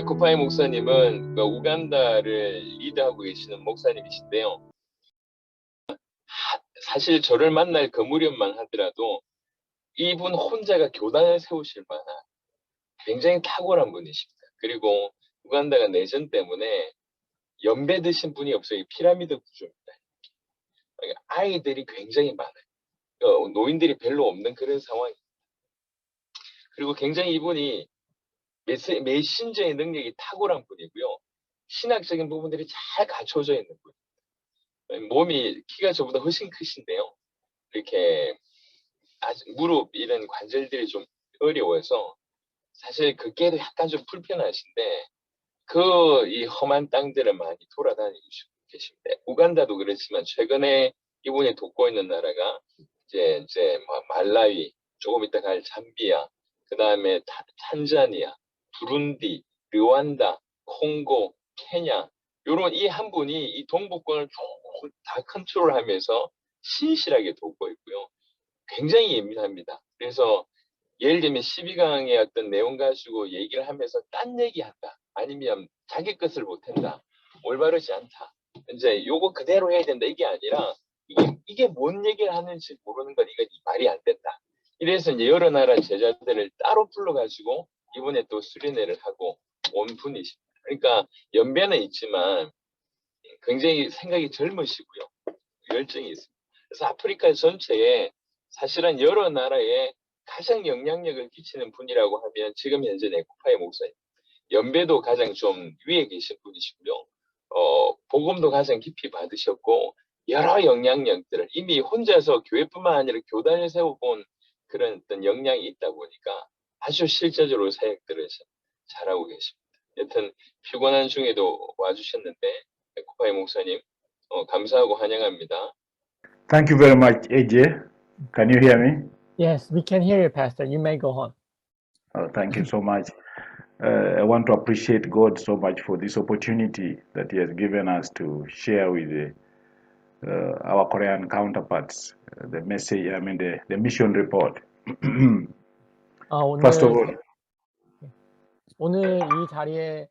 에코파이 목사님은 그 우간다를 리드하고 계시는 목사님이신데요. 사실 저를 만날 그 무렵만 하더라도 이분 혼자가 교단을 세우실 만한 굉장히 탁월한 분이십니다. 그리고 우간다가 내전 때문에 연배 드신 분이 없어요. 피라미드 구조입니다. 그러니까 아이들이 굉장히 많아요. 노인들이 별로 없는 그런 상황입니다. 그리고 굉장히 이분이 메신저의 능력이 탁월한 분이고요. 신학적인 부분들이 잘 갖춰져 있는 분. 몸이 키가 저보다 훨씬 크신데요. 이렇게 아주 무릎 이런 관절들이 좀 어려워서 사실 걷기에도 약간 좀 불편하신데 이 험한 땅들을 많이 돌아다니고 계십니다. 우간다도 그렇지만 최근에 이분이 돕고 있는 나라가 이제 뭐 말라위, 조금 이따 갈 잠비아, 그 다음에 탄자니아, 부룬디, 르완다, 콩고, 케냐, 요런 이 한 분이 이 동북권을 쭉 다 컨트롤하면서 신실하게 돕고 있고요. 굉장히 예민합니다. 그래서 예를 들면 12강의 어떤 내용 가지고 얘기를 하면서 딴 얘기한다. 아니면 자기 것을 못한다. 올바르지 않다. 이제 요거 그대로 해야 된다. 이게 아니라 이게 뭔 얘기를 하는지 모르는 건 이건 말이 안 된다. 이래서 이제 여러 나라 제자들을 따로 불러가지고 이번에 또 수련회를 하고 온 분이십니다. 그러니까 연배는 있지만 굉장히 생각이 젊으시고요. 열정이 있습니다. 그래서 아프리카 전체에 사실은 여러 나라에 가장 영향력을 끼치는 분이라고 하면 지금 현재 에코파이 목사님. 연배도 가장 좀 위에 계신 분이시고요. 복음도 가장 깊이 받으셨고 여러 영향력들을 이미 혼자서 교회뿐만 아니라 교단을 세워본 그런 어떤 역량이 있다 보니까 아주 실제적으로 사역들을 잘하고 계십니다. 여튼 피곤한 중에도 와주셨는데 에코파이 목사님 감사하고 환영합니다. Thank you very much, AJ. Can you hear me? Yes, we can hear you, Pastor. You may go on. Thank you so much. I want to appreciate God so much for this opportunity that He has given us to share with our Korean counterparts the message, the mission report. First of all, 오늘 이 자리에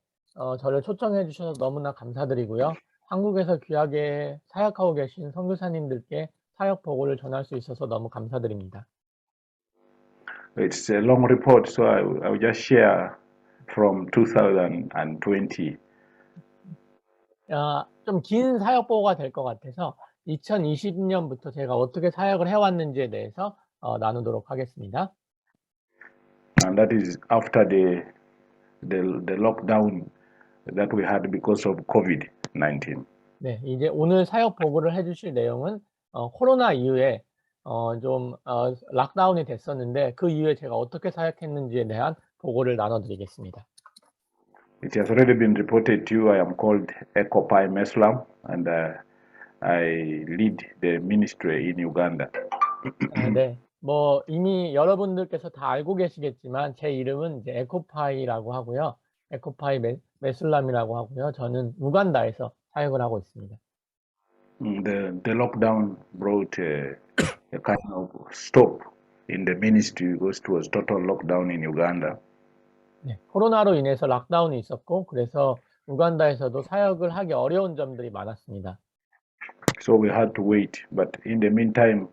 저를 초청해 주셔서 너무나 감사드리고요. 한국에서 귀하게 사역하고 계신 선교사님들께 사역 보고를 전할 수 있어서 너무 감사드립니다. it's a long report, so I will just share from 2020. 좀 긴 사역 보고가 될 것 같아서 2020년부터 제가 어떻게 사역을 해왔는지에 대해서 나누도록 하겠습니다. And that is after the lockdown that we had because of COVID-19. 네, 이제 오늘 사역 보고를 해주실 내용은 코로나 이후에 락다운이 됐었는데 그 이후에 제가 어떻게 사역했는지에 대한 보고를 나눠드리겠습니다. It has already been reported to you. I am called Ekopai Meslam, and I lead the ministry in Uganda. 네, 이미 여러분들께서 다 알고 계시겠지만 제 이름은 이제 에코파이라고 하고요. 에코파이 메슬람이라고 하고요. 저는 우간다에서 사역을 하고 있습니다. The lockdown brought a kind of stop in the ministry because it was total lockdown in Uganda. 네, 코로나로 인해서 락다운이 있었고 그래서 우간다에서도 사역을 하기 어려운 점들이 많았습니다. So we had to wait. But in the meantime,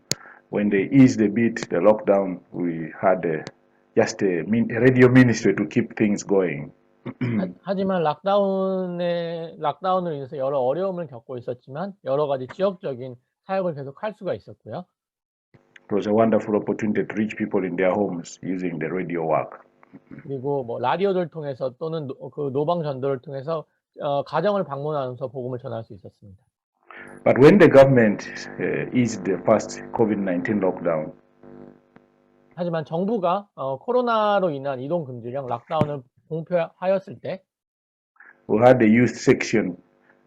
when they eased a bit the lockdown, we had just a radio ministry to keep things going. 하지만 락다운으로 인해서 여러 어려움을 겪고 있었지만 여러 가지 지역적인 사역을 계속 할 수가 있었고요. It was a wonderful opportunity to reach people in their homes using the radio work. 그리고 라디오를 통해서 또는 그 노방 전도를 통해서 가정을 방문하면서 복음을 전할 수 있었습니다. But when the government eased the first COVID-19 lockdown, 하지만 정부가 코로나로 인한 이동 금지령 락다운을 공표하였을 때 we had the youth section,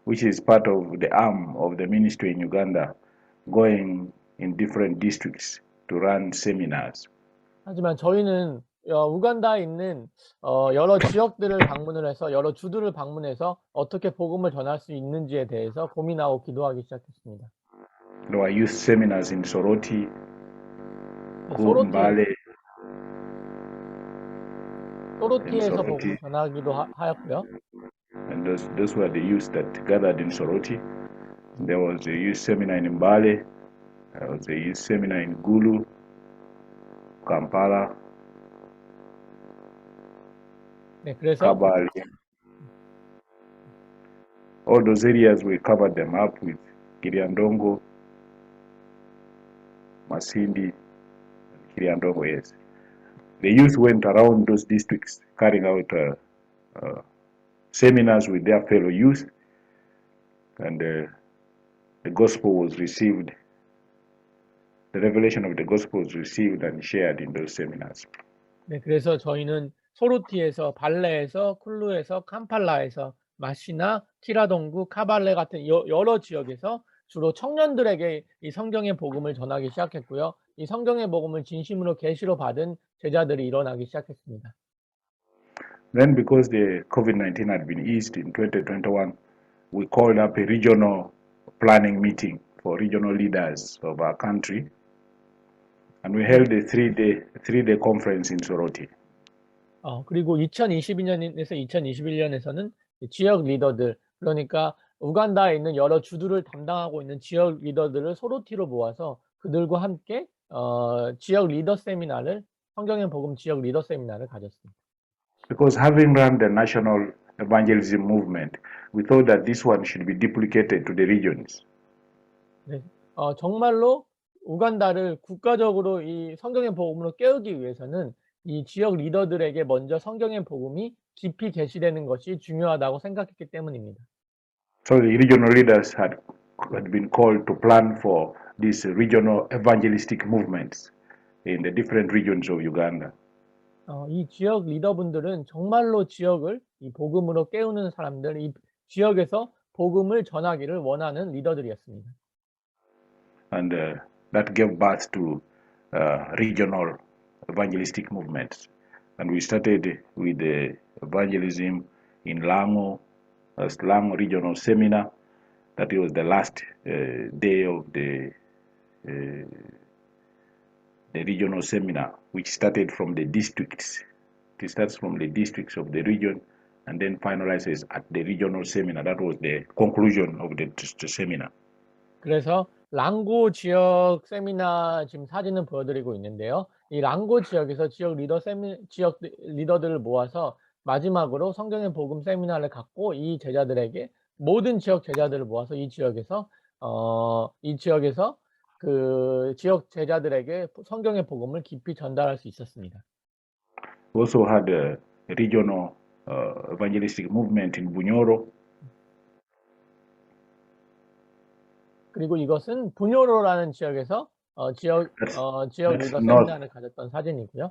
which is part of the arm of the ministry in Uganda, going in different districts to run seminars. 하지만 저희는 우간다에 있는 여러 지역들을 방문을 해서 여러 주들을 방문해서 어떻게 복음을 전할 수 있는지에 대해서 고민하고 기도하기 시작했습니다. There were youth seminars in Soroti, Mbale, 소로티에서 복음을 Soroti, 전하기도 하였고요. and those were the youth that gathered in Soroti. There was a youth seminar in Mbale, there was a youth seminar in Gulu, Kampala, 네, 그래서 Kabale. All those areas we covered them up with Kiriandongo, Masindi, Kiriandongo, yes. The youth went around those districts carrying out seminars with their fellow youth, and the gospel was received. The revelation of the gospel was received and shared in those seminars. 네, 그래서 저희는 소로티에서, 발레에서, 쿨루에서, 캄팔라에서, 마시나, 키라동구, 카발레 같은 여러 지역에서 주로 청년들에게 이 성경의 복음을 전하기 시작했고요. 이 성경의 복음을 진심으로 계시로 받은 제자들이 일어나기 시작했습니다. Then, because the COVID-19 had been eased in 2021, we called up a regional planning meeting for regional leaders of our country, and we held a three-day conference in Soroti. 그리고 2022년에서 2021년에서는 지역 리더들, 그러니까 우간다에 있는 여러 주들을 담당하고 있는 지역 리더들을 소로티로 모아서 그들과 함께 지역 리더 세미나를, 성경의 복음 지역 리더 세미나를 가졌습니다. Because having run the national evangelism movement, we thought that this one should be duplicated to the regions. 네, 정말로 우간다를 국가적으로 이 성경의 복음으로 깨우기 위해서는 이 지역 리더들에게 먼저 성경의 복음이 깊이 계시되는 것이 중요하다고 생각했기 때문입니다. So the regional leaders had been called to plan for these regional evangelistic movements in the different regions of Uganda. 이 지역 리더분들은 정말로 지역을 이 복음으로 깨우는 사람들, 이 지역에서 복음을 전하기를 원하는 리더들이었습니다. And that gave birth to regional evangelistic movements. And we started with the evangelism in Lango, Lango Regional Seminar. That was the last day of the regional seminar, which started from the districts. It starts from the districts of the region and then finalizes at the regional seminar. That was the conclusion of the seminar. 그래서 랑고 지역 세미나 지금 사진을 보여드리고 있는데요. 이 랑고 지역에서 지역 리더들을 모아서 마지막으로 성경의 복음 세미나를 갖고 이 제자들에게, 모든 지역 제자들을 모아서 이 지역에서 그 지역 제자들에게 성경의 복음을 깊이 전달할 수 있었습니다. We also had a regional evangelistic movement in Bunyoro. 그리고 이것은 부뇨로라는 지역에서 지역 리더 north. 세미나를 가졌던 사진이고요.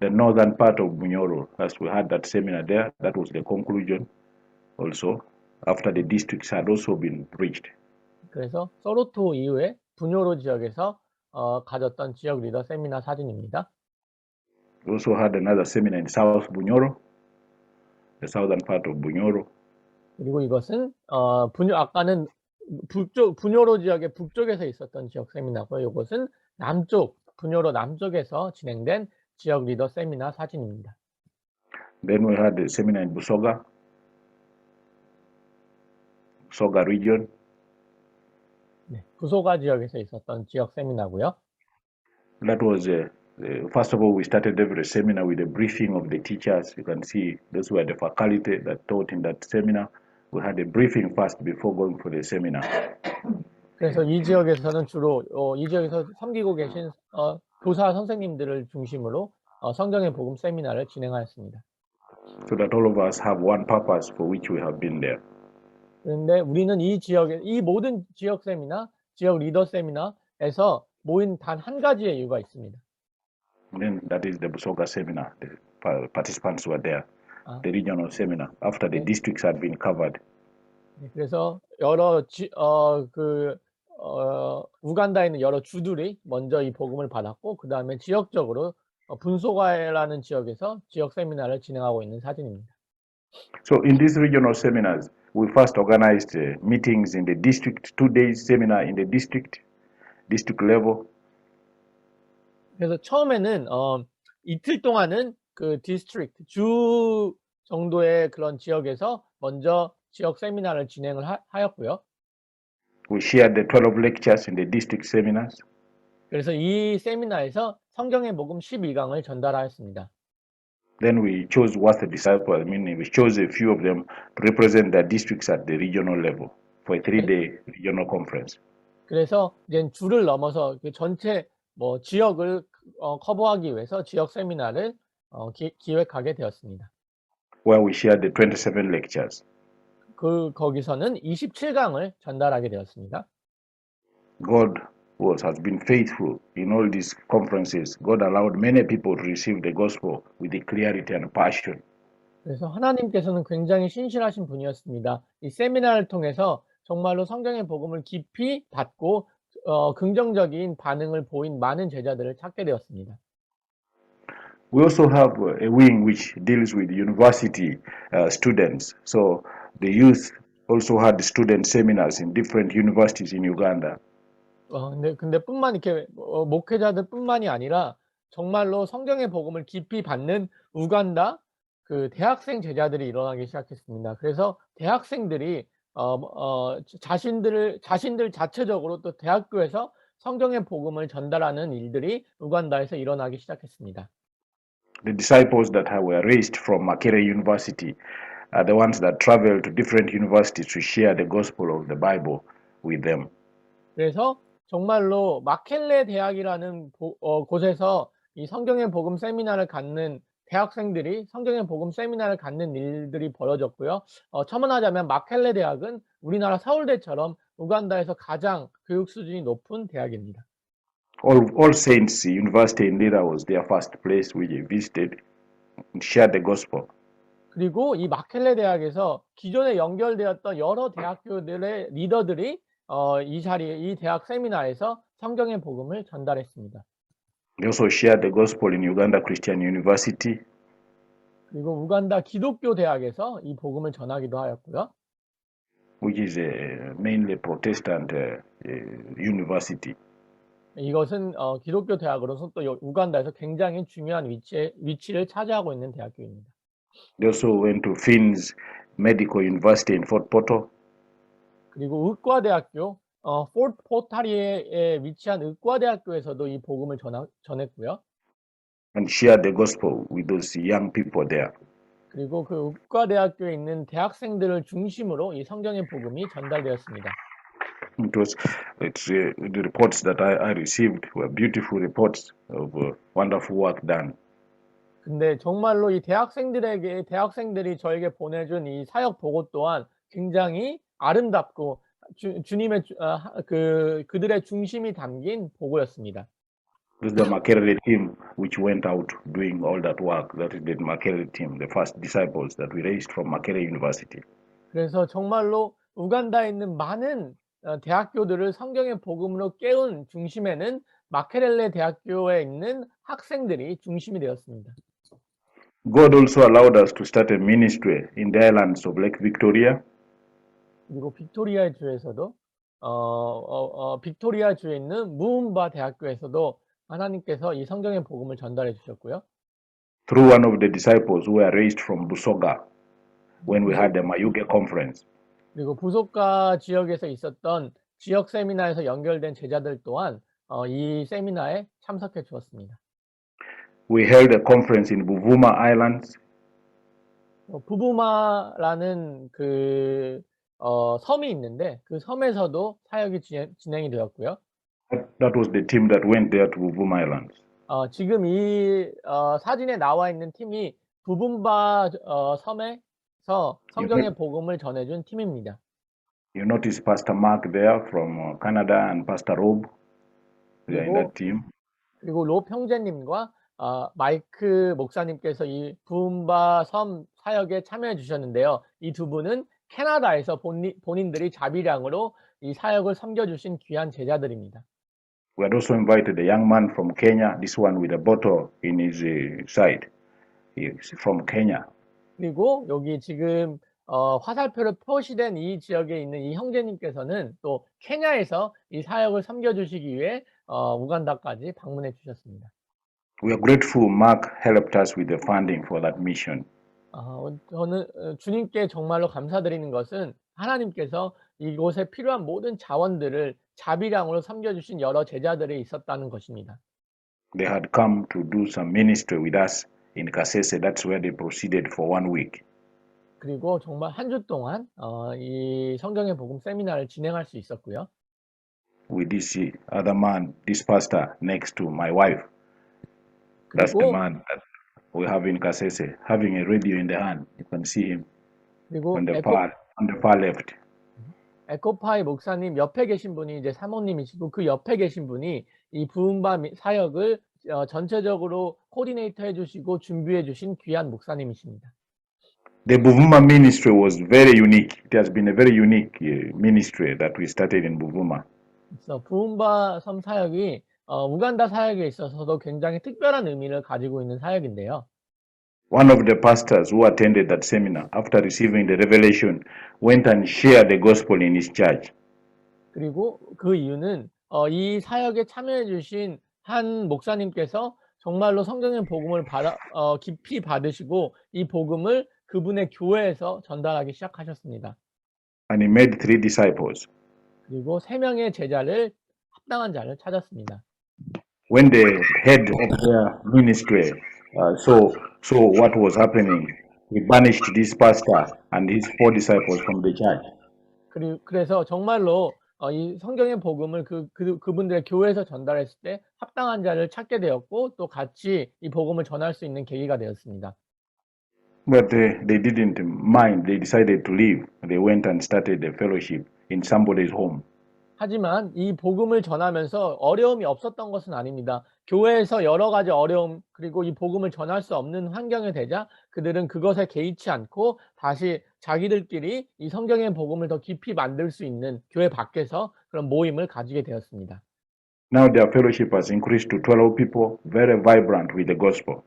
The northern part of Bunyoro, as we had that seminar there, that was the conclusion also, after the districts had also been reached. 그래서 소로토 이후에 부뇨로 지역에서 가졌던 지역 리더 세미나 사진입니다. We also had another seminar in South Bunyoro, the southern part of Bunyoro. 그리고 이것은 아까는 부뇨로 지역의 북쪽에서 있었던 지역 세미나고요. 이것은 부뇨로 남쪽에서 진행된 지역 리더 세미나 사진입니다. Then we had a seminar in Busoga region. 네, 부소가 지역에서 있었던 지역 세미나고요. That was first of all, we started every seminar with a briefing of the teachers. You can see those were the faculty that taught in that seminar. We had a briefing first before going for the seminar. 그래서 이 지역에서는 주로 이 지역에서 섬기고 계신 교사 선생님들을 중심으로 성경의 복음 세미나를 진행하였습니다. So that all of us have one purpose for which we have been there. 그런데 우리는 이 모든 지역 세미나, 지역 리더 세미나에서 모인 단 한 가지의 이유가 있습니다. And then that is the Busoga seminar. The participants were there. The regional seminar after the districts had been covered. 네, 그래서 여러 우간다에 있는 여러 주들이 먼저 이 복음을 받았고, 그 다음에 지역적으로 분소가라는 지역에서 지역 세미나를 진행하고 있는 사진입니다. So in these regional seminars, we first organized meetings in the district, 2 days seminar in the district level. 그래서 처음에는 이틀 동안은 그 디스트릭트, 주 정도의 그런 지역에서 먼저 지역 세미나를 진행을 하였고요. We shared the 12 lectures in the district seminars. 그래서 이 세미나에서 성경의 복음 12강을 전달하였습니다. Then we chose what the disciples, meaning we chose a few of them to represent their districts at the regional level for a 3-day regional conference. 그래서 이제 주를 넘어서 그 전체 뭐 지역을 커버하기 위해서 지역 세미나를 기획하게 되었습니다. Where we shared the 27 lectures. 거기서는 27강을 전달하게 되었습니다. God has been faithful in all these conferences. God allowed many people to receive the gospel with the clarity and passion. 그래서 하나님께서는 굉장히 신실하신 분이었습니다. 이 세미나를 통해서 정말로 성경의 복음을 깊이 받고 긍정적인 반응을 보인 많은 제자들을 찾게 되었습니다. We also have a wing which deals with university students. So the youth also had student seminars in different universities in Uganda. 근데 이렇게 목회자들뿐만이 아니라 정말로 성경의 복음을 깊이 받는 우간다 그 대학생 제자들이 일어나기 시작했습니다. 그래서 대학생들이 자신들 자체적으로 또 대학교에서 성경의 복음을 전달하는 일들이 우간다에서 일어나기 시작했습니다. The disciples that were raised from Makerere University are the ones that traveled to different universities to share the gospel of the Bible with them. 그래서 정말로 마켈레 대학이라는 곳에서 이 성경의 복음 세미나를 갖는 대학생들이 성경의 복음 세미나를 갖는 일들이 벌어졌고요. 첨언하자면 마켈레 대학은 우리나라 서울대처럼 우간다에서 가장 교육 수준이 높은 대학입니다. All Saints University in Lira was their first place we visited and shared the gospel. 그리고 이 마켈레 대학에서 기존에 연결되었던 여러 대학교들의 리더들이 이 대학 세미나에서 성경의 복음을 전달했습니다. We also shared the gospel in Uganda Christian University. 그리고 우간다 기독교 대학에서 이 복음을 전하기도 하였고요. Which is mainly Protestant university. 이것은 기독교 대학으로서 또 우간다에서 굉장히 중요한 위치를 차지하고 있는 대학교입니다. They also went to Finn's Medical University in Fort Portal. 그리고 의과대학교, 포트 포타리에 위치한 의과대학교에서도 이 복음을 전했고요. And shared the gospel with those young people there. 그리고 그 의과대학교에 있는 대학생들을 중심으로 이 성경의 복음이 전달되었습니다. The reports that I received were beautiful reports of wonderful work done. 근데 정말로 이 대학생들이 저에게 보내준 이 사역 보고 또한 굉장히 아름답고 주님의 그들의 중심이 담긴 보고였습니다. This is the Makerere team which went out doing all that work. That is the Makerere team, the first disciples that we raised from Makerere University. 그래서 정말로 우간다에 있는 많은 대학교들을 성경의 복음으로 깨운 중심에는 마케렐레 대학교에 있는 학생들이 중심이 되었습니다. God also allowed us to start a ministry in the islands of Lake Victoria. 그리고 빅토리아 주에서도 빅토리아 주에 있는 무음바 대학교에서도 하나님께서 이 성경의 복음을 전달해 주셨고요. Through one of the disciples who were raised from Busoga when we had the Mayuge conference. 그리고 부속가 지역에서 있었던 지역 세미나에서 연결된 제자들 또한 이 세미나에 참석해 주었습니다. We held a conference in Buvuma Islands. 부부마라는 그 섬이 있는데 그 섬에서도 사역이 진행이 되었고요. That was the team that went there to Buvuma Islands. 지금 이 사진에 나와 있는 팀이 부분바 섬에서 성경의 복음을 전해준 팀입니다. You notice Pastor Mark there from Canada and Pastor Rob. They are in that team. 그리고 롭 형제님과 마이크 목사님께서 이 부분바 섬 사역에 참여해 주셨는데요. 이 두 분은 캐나다에서 본인들이 자비량으로 이 사역을 섬겨주신 귀한 제자들입니다. We had also invited a young man from Kenya, this one with a bottle in his side. He is from Kenya. 그리고 여기 지금 화살표로 표시된 이 지역에 있는 이 형제님께서는 또 케냐에서 이 사역을 섬겨주시기 위해 우간다까지 방문해 주셨습니다. We are grateful Mark helped us with the funding for that mission. 저는 주님께 정말로 감사드리는 것은 하나님께서 이곳에 필요한 모든 자원들을 자비량으로 섬겨주신 여러 제자들이 있었다는 것입니다. They had come to do some ministry with us in Kasese. That's where they proceeded for 1 week. 그리고 정말 한 주 동안 이 성경의 복음 세미나를 진행할 수 있었고요. With this other man, this pastor next to my wife. That's the 그리고 man that we have in Kasese, having a radio in the hand. You can see him 그리고 on the far left. 에코파이 목사님 옆에 계신 분이 이제 사모님이시고 그 옆에 계신 분이 이 부흥바 사역을 전체적으로 코디네이터 해주시고 준비해 주신 귀한 목사님이십니다. The Buvuma ministry was very unique. It has been a very unique ministry that we started in Buvuma. 그래서 부흥바 섬 사역이 우간다 사역에 있어서도 굉장히 특별한 의미를 가지고 있는 사역인데요. One of the pastors who attended that seminar, after receiving the revelation, went and shared the gospel in his church. 그리고 그 이유는 이 사역에 참여해 주신 한 목사님께서 정말로 성경의 복음을 깊이 받으시고 이 복음을 그분의 교회에서 전달하기 시작하셨습니다. And he made 3 disciples. 그리고 3명의 제자를 합당한 자를 찾았습니다. When the head of their ministry saw what was happening, he banished this pastor and his 4 disciples from the church. 그래서 정말로 이 성경의 복음을 그분들의 교회에서 전달했을 때 합당한 자를 찾게 되었고 또 같이 이 복음을 전할 수 있는 계기가 되었습니다. But they didn't mind. They decided to leave. They went and started a fellowship in somebody's home. 하지만 이 복음을 전하면서 어려움이 없었던 것은 아닙니다. 교회에서 여러 가지 어려움 그리고 이 복음을 전할 수 없는 환경이 되자 그들은 그것에 개의치 않고 다시 자기들끼리 이 성경의 복음을 더 깊이 만들 수 있는 교회 밖에서 그런 모임을 가지게 되었습니다. Now their fellowship has increased to 12 people, very vibrant with the gospel.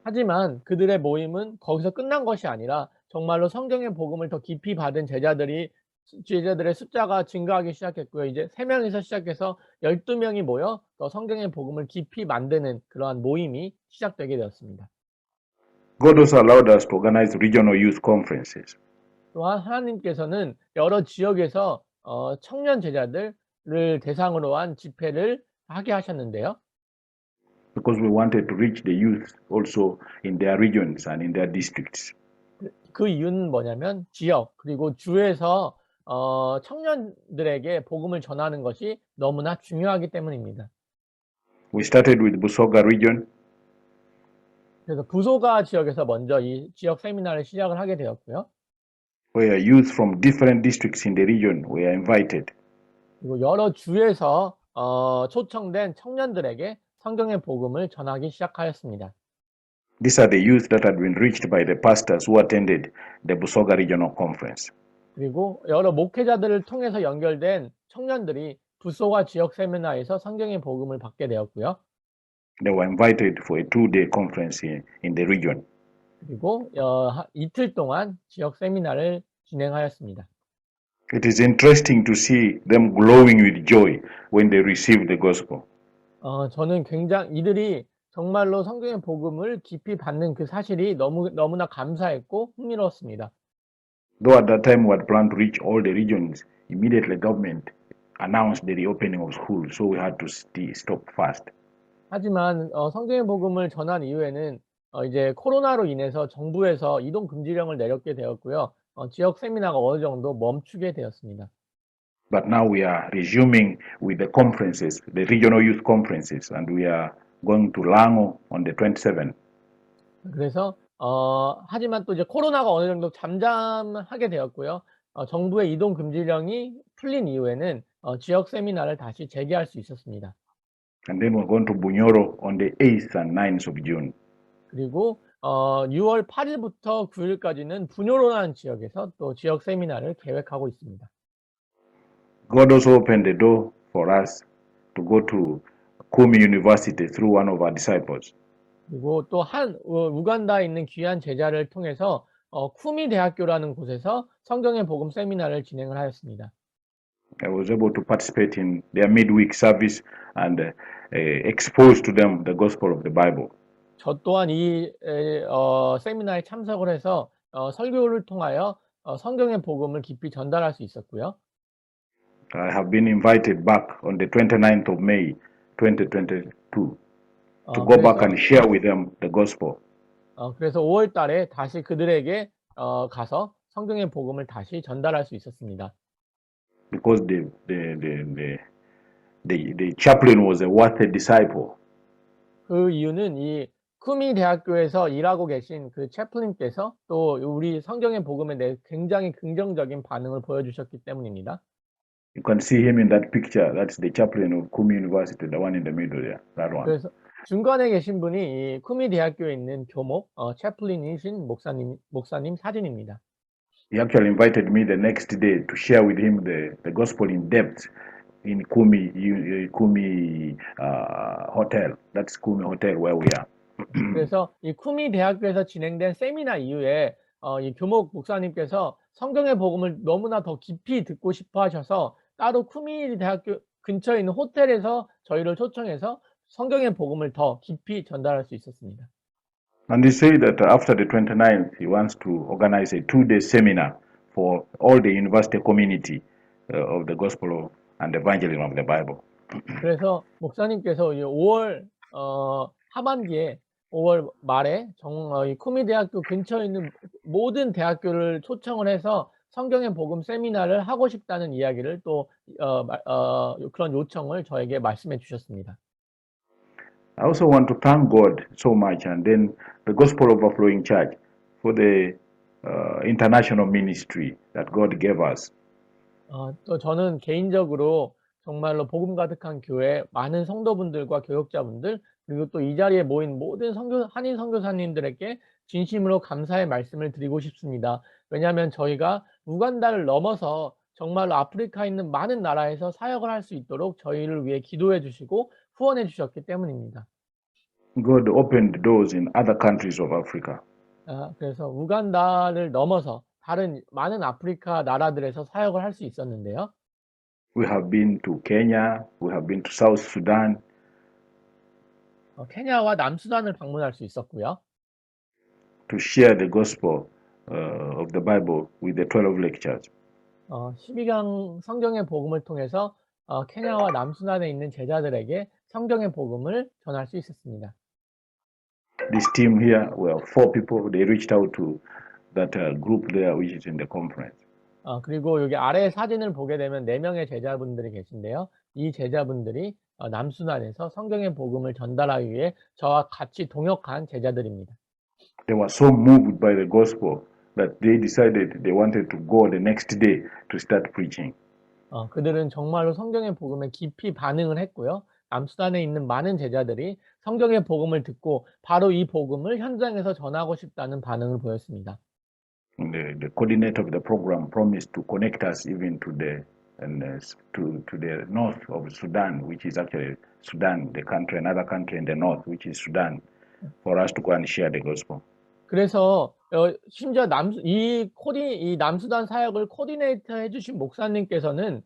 하지만 그들의 모임은 거기서 끝난 것이 아니라 정말로 성경의 복음을 더 깊이 받은 제자들의 숫자가 증가하기 시작했고요. 이제 3명에서 시작해서 12명이 모여 더 성경의 복음을 깊이 만드는 그러한 모임이 시작되게 되었습니다. God also allowed us to organize regional youth conferences. 또한 하나님께서는 여러 지역에서 청년 제자들을 대상으로 한 집회를 하게 하셨는데요. Because we wanted to reach the youth also in their regions and in their districts. 그 이유는 뭐냐면 지역 그리고 주에서 청년들에게 복음을 전하는 것이 너무나 중요하기 때문입니다. We started with Busoga region. 그래서 부소가 지역에서 먼저 이 지역 세미나를 시작을 하게 되었고요. Where youth from different districts in the region were invited. 그리고 여러 주에서 초청된 청년들에게 성경의 복음을 전하기 시작하였습니다. These are the youth that had been reached by the pastors who attended the Busoga Regional Conference. 그리고 여러 목회자들을 통해서 연결된 청년들이 부소가 지역 세미나에서 성경의 복음을 받게 되었고요. They were invited for a 2-day conference in the region. 그리고 이틀 동안 지역 세미나를 진행하였습니다. It is interesting to see them glowing with joy when they received the gospel. 저는 이들이 정말로 성경의 복음을 깊이 받는 그 사실이 너무나 감사했고 흥미로웠습니다. Though at that time we had planned to reach all the regions, immediately government announced the reopening of schools, so we had to stop fast. 하지만 성경의 복음을 전한 이후에는 이제 코로나로 인해서 정부에서 이동 금지령을 내렸게 되었고요. 지역 세미나가 어느 정도 멈추게 되었습니다. But now we are resuming with the conferences, the regional youth conferences, and we are going to Lango on the 27th. 그래서 하지만 또 이제 코로나가 어느 정도 잠잠하게 되었고요. 정부의 이동 금지령이 풀린 이후에는 지역 세미나를 다시 재개할 수 있었습니다. And then we're going to Bunyoro on the 8th and 9th of June. 그리고 6월 8일부터 9일까지는 부뇨로라는 지역에서 또 지역 세미나를 계획하고 있습니다. God also opened the door for us to go to Kumi University through one of our disciples. 그리고 또 우간다에 있는 귀한 제자를 통해서 쿠미 대학교라는 곳에서 성경의 복음 세미나를 진행을 하였습니다. I was able to participate in their midweek service and expose to them the gospel of the Bible. 저 또한 이 세미나에 참석을 해서 설교를 통하여 성경의 복음을 깊이 전달할 수 있었고요. I have been invited back on the 29th of May 2022 to go back and share with them the gospel. 그래서 5월 달에 다시 그들에게 가서 성경의 복음을 다시 전달할 수 있었습니다. Because the chaplain was a worthy disciple. 그 이유는 이 쿠미 대학교에서 일하고 계신 그 채플린께서 또 우리 성경의 복음에 대해 굉장히 긍정적인 반응을 보여주셨기 때문입니다. You can see him in that picture. That's the chaplain of Kumi University, the one in the middle there. That one. 그래서 중간에 계신 분이 이 쿠미 대학교에 있는 교목 채플린이신 목사님 사진입니다. He actually invited me the next day to share with him the gospel in depth in Kumi Hotel. That's Kumi Hotel where we are. 그래서 이 쿠미 대학교에서 진행된 세미나 이후에 이 교목 목사님께서 성경의 복음을 너무나 더 깊이 듣고 싶어 하셔서 따로 쿠미 대학교 근처에 있는 호텔에서 저희를 초청해서 성경의 복음을 더 깊이 전달할 수 있었습니다. And he said that after the 29th, he wants to organize a 2-day seminar for all the university community of the gospel and evangelism of the Bible. 그래서 목사님께서 5월 하반기에 5월 말에 이 쿠미 대학교 근처에 있는 모든 대학교를 초청을 해서 성경의 복음 세미나를 하고 싶다는 이야기를 또 그런 요청을 저에게 말씀해 주셨습니다. I also want to thank God so much and then the Gospel Overflowing Church for the international ministry that God gave us. 또 저는 개인적으로 정말로 복음 가득한 교회 많은 성도분들과 교역자분들 그리고 또 이 자리에 모인 모든 한인 선교사님들에게 진심으로 감사의 말씀을 드리고 싶습니다. 왜냐하면 저희가 우간다를 넘어서 정말로 아프리카에 있는 많은 나라에서 사역을 할 수 있도록 저희를 위해 기도해 주시고 후원해 주셨기 때문입니다. God opened doors in other countries of Africa. 그래서 우간다를 넘어서 다른 많은 아프리카 나라들에서 사역을 할 수 있었는데요. We have been to Kenya, we have been to South Sudan. 케냐와 남수단을 방문할 수 있었고요. To share the gospel of the Bible with the 12 lectures. 12강 성경의 복음을 통해서 케냐와 남수단에 있는 제자들에게 성경의 복음을 전할 수 있었습니다. This team here were 4 people. They reached out to that group there which is in the conference. 그리고 여기 아래 사진을 보게 되면 4명의 제자분들이 계신데요. 이 제자분들이 남수단에서 성경의 복음을 전달하기 위해 저와 같이 동역한 제자들입니다. They were so moved by the gospel that they decided they wanted to go the next day to start preaching. 그들은 정말로 성경의 복음에 깊이 반응을 했고요. 남수단에 있는 많은 제자들이 성경의 복음을 듣고 바로 이 복음을 현장에서 전하고 싶다는 반응을 보였습니다. The coordinator of the program promised to connect us even to the north of Sudan, which is actually Sudan, the country, another country in the north, which is Sudan, for us to go and share the gospel. 그래서 심지어 이 남수단 사역을 코디네이터 해주신 목사님께서는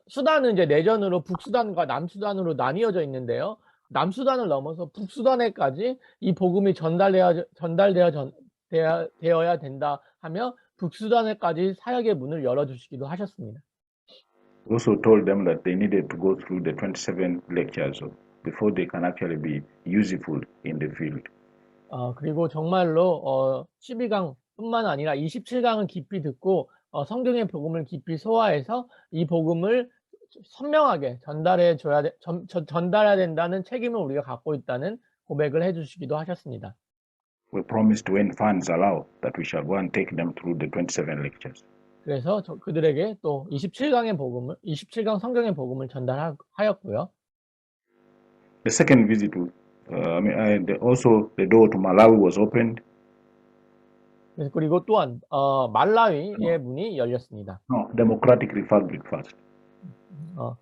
수단은 이제 내전으로 북수단과 남수단으로 나뉘어져 있는데요. 남수단을 넘어서 북수단에까지 이 복음이 되어야 된다 하며 북수단에까지 사역의 문을 열어주시기도 하셨습니다. We also told them that they needed to go through the 27 lectures before they can actually be useful in the field. 그리고 정말로 12강뿐만 아니라 27강을 깊이 듣고 성경의 복음을 깊이 소화해서 이 복음을 선명하게 전달해야 된다는 책임을 우리가 갖고 있다는 고백을 해주시기도 하셨습니다. We promised when funds allow that we shall go and take them through the 27 lectures. 그래서 그들에게 또 27강 성경의 복음을 전달하였고요. The second visit, also the door to Malawi was opened. 그리고 또한 말라위의 문이 열렸습니다. No, Democratic Republic first.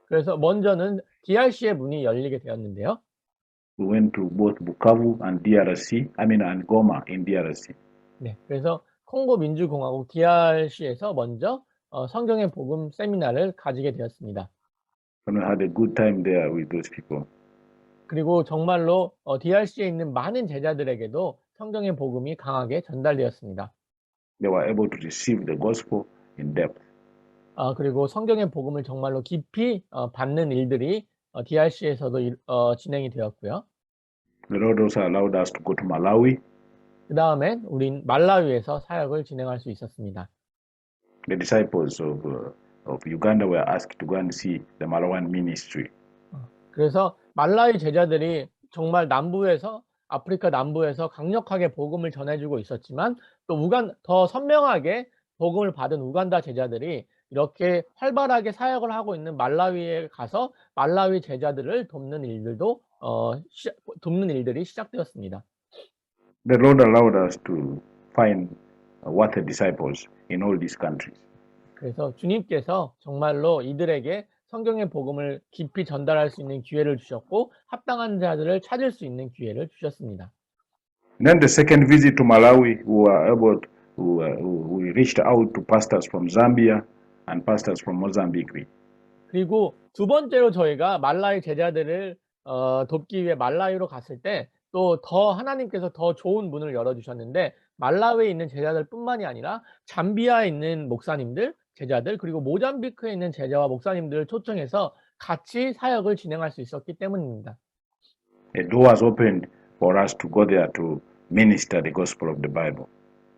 그래서 먼저는 DRC의 문이 열리게 되었는데요. We went to both Bukavu and and Goma in DRC. 네, 그래서 콩고 민주공화국 DRC에서 먼저 성경의 복음 세미나를 가지게 되었습니다. And we had a good time there with those people. 그리고 정말로 DRC에 있는 많은 제자들에게도 성경의 복음이 강하게 전달되었습니다. They were able to receive the gospel in depth. 그리고 성경의 복음을 정말로 깊이 받는 일들이 DRC에서도 진행이 되었고요. The Lord also allowed us to go to Malawi. 그 다음엔 우린 말라위에서 사역을 진행할 수 있었습니다. The disciples of Uganda were asked to go and see the Malawian ministry. 그래서 말라위 제자들이 정말 남부에서 아프리카 남부에서 강력하게 복음을 전해주고 있었지만 또 더 선명하게 복음을 받은 우간다 제자들이 이렇게 활발하게 사역을 하고 있는 말라위에 가서 말라위 제자들을 돕는 일들이 시작되었습니다. The Lord allowed us to find worthy disciples in all these countries. 그래서 주님께서 정말로 이들에게 성경의 복음을 깊이 전달할 수 있는 기회를 주셨고 합당한 자들을 찾을 수 있는 기회를 주셨습니다. And then the second visit to Malawi, we reached out to pastors from Zambia and pastors from Mozambique. 그리고 두 번째로 저희가 말라위 제자들을 돕기 위해 말라위로 갔을 때 또 하나님께서 더 좋은 문을 열어주셨는데 말라위에 있는 제자들뿐만이 아니라 잠비아에 있는 목사님들, 제자들 그리고 모잠비크에 있는 제자와 목사님들을 초청해서 같이 사역을 진행할 수 있었기 때문입니다. A door was opened for us to go there to minister the gospel of the Bible.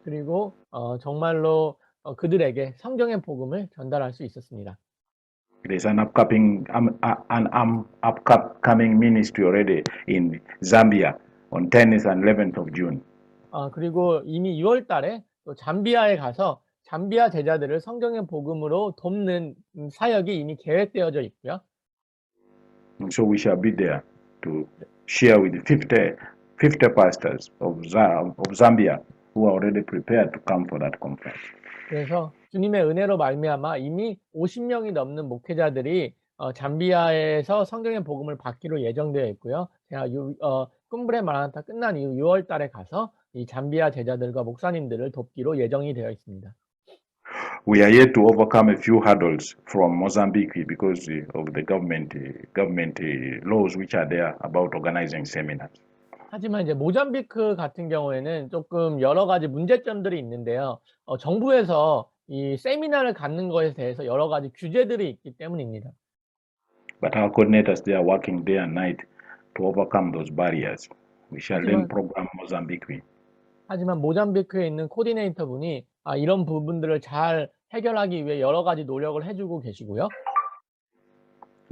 그리고 정말로 그들에게 성경의 복음을 전달할 수 있었습니다. There's an upcoming ministry already in Zambia on 10th and 11th of June. 그리고 이미 6월 달에 또 잠비아에 가서 잠비아 제자들을 성경의 복음으로 돕는 사역이 이미 계획되어져 있고요. And so we shall be there to share with the 50 pastors of Zambia who are already prepared to come for that conference. 그래서 주님의 은혜로 말미암아 이미 50명이 넘는 목회자들이 잠비아에서 성경의 복음을 받기로 예정되어 있고요. 제가 꿈브레 마라나타 끝난 이후 6월 달에 가서 이 잠비아 제자들과 목사님들을 돕기로 예정이 되어 있습니다. We are yet to overcome a few hurdles from Mozambique because of the government laws which are there about organizing seminars. 하지만 이제 모잠비크 같은 경우에는 조금 여러 가지 문제점들이 있는데요. 정부에서 이 세미나를 갖는 것에 대해서 여러 가지 규제들이 있기 때문입니다. But our coordinators, they are working day and night to overcome those barriers. We shall then program Mozambique. 하지만 모잠비크에 있는 코디네이터 분이 이런 부분들을 잘 해결하기 위해 여러 가지 노력을 해주고 계시고요.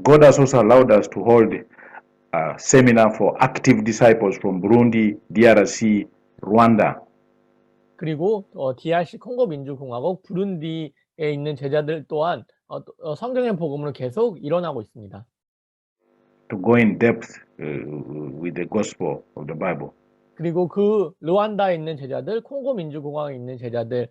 God has also allowed us to hold a seminar for active disciples from Burundi, DRC, Rwanda. 그리고 DRC 콩고 민주공화국 부룬디에 있는 제자들 또한 성경의 복음으로 계속 일어나고 있습니다. To go in depth with the gospel of the Bible. 그리고 그 르완다에 있는 제자들, 콩고 민주공화국에 있는 제자들,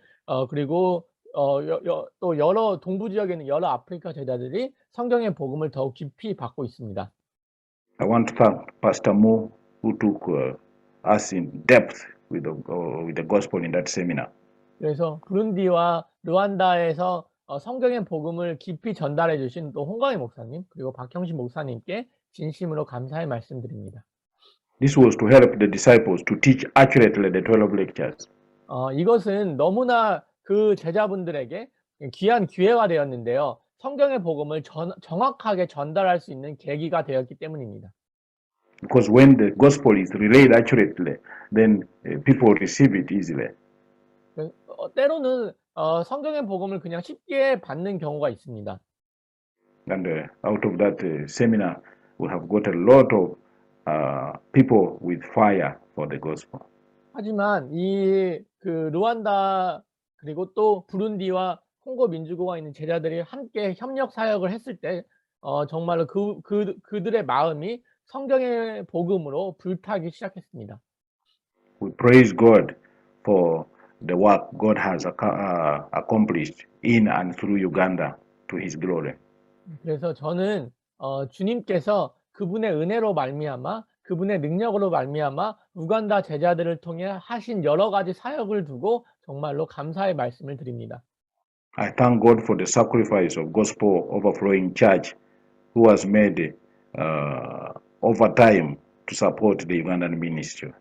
그리고 또 여러 동부 지역에 있는 여러 아프리카 제자들이 성경의 복음을 더욱 깊이 받고 있습니다. I want to thank Pastor Mo who took us in depth with the gospel in that seminar. 그래서 부룬디와 르완다에서 성경의 복음을 깊이 전달해 주신 또 홍광희 목사님 그리고 박형신 목사님께 진심으로 감사의 말씀드립니다. This was to help the disciples to teach accurately the 12 lectures. 이것은 너무나 그 제자분들에게 귀한 기회가 되었는데요. 성경의 복음을 정확하게 전달할 수 있는 계기가 되었기 때문입니다. Because when the gospel is relayed accurately, then people receive it easily. 때로는 성경의 복음을 그냥 쉽게 받는 경우가 있습니다. And out of that seminar, we have got a lot of people with fire for the gospel. 하지만 그 르완다 그리고 또 부룬디와 콩고 민주공화국에 있는 제자들이 함께 협력 사역을 했을 때 정말로 그들의 마음이 성경의 복음으로 불타기 시작했습니다. We praise God for the work God has accomplished in and through Uganda to His glory. 그래서 저는 주님께서 그분의 은혜로 말미암아 그분의 능력으로 말미암아 우간다 제자들을 통해 하신 여러 가지 사역을 두고 정말로 감사의 말씀을 드립니다. I thank God for the sacrifice of Gospel Overflowing Church, who has made overtime to support the Ugandan ministry.